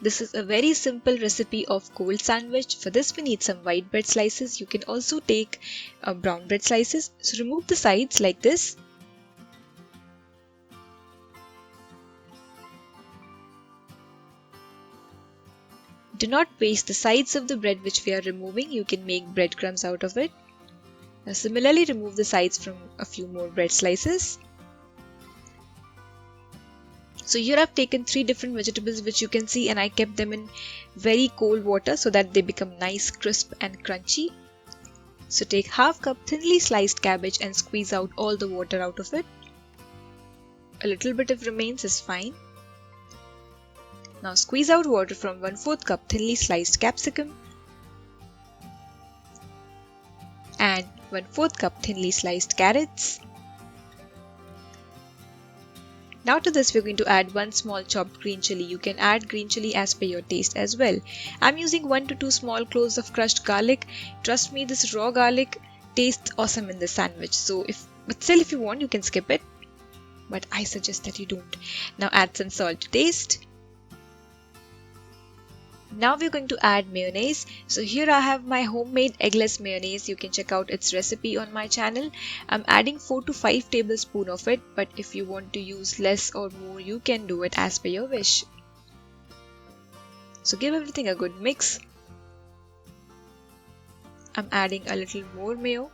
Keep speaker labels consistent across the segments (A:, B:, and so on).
A: This is a very simple recipe of cold sandwich. For this we need some white bread slices. You can also take brown bread slices. So remove the sides like this. Do not waste the sides of the bread which we are removing. You can make breadcrumbs out of it. Now similarly remove the sides from a few more bread slices. So here I've taken 3 different vegetables which you can see, and I kept them in very cold water so that they become nice, crisp and crunchy. So take half cup thinly sliced cabbage and squeeze out all the water out of it. A little bit if remains is fine. Now squeeze out water from 1/4 cup thinly sliced capsicum and 1/4 cup thinly sliced carrots. Now to this we're going to add 1 small chopped green chili. You can add green chili as per your taste as well. I'm using 1 to 2 small cloves of crushed garlic. Trust me, this raw garlic tastes awesome in this sandwich. But still if you want you can skip it. But I suggest that you don't. Now add some salt to taste. Now we're going to add mayonnaise. So here I have my homemade eggless mayonnaise. You can check out its recipe on my channel. I'm adding 4 to 5 tablespoons of it, but if you want to use less or more, you can do it as per your wish. So give everything a good mix. I'm adding a little more mayo.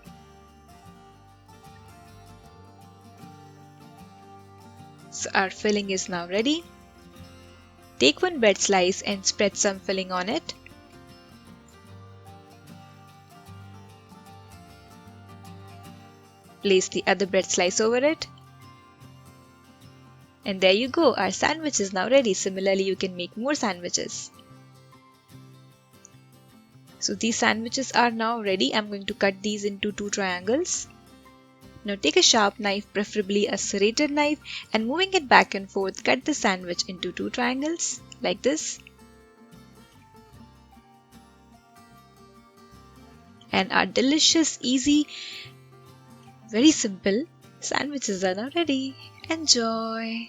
A: So our filling is now ready. Take 1 bread slice and spread some filling on it. Place the other bread slice over it. And there you go, our sandwich is now ready. Similarly, you can make more sandwiches. So these sandwiches are now ready. I'm going to cut these into 2 triangles. Now take a sharp knife, preferably a serrated knife, and moving it back and forth, cut the sandwich into 2 triangles like this. And our delicious, easy, very simple sandwiches are now ready. Enjoy!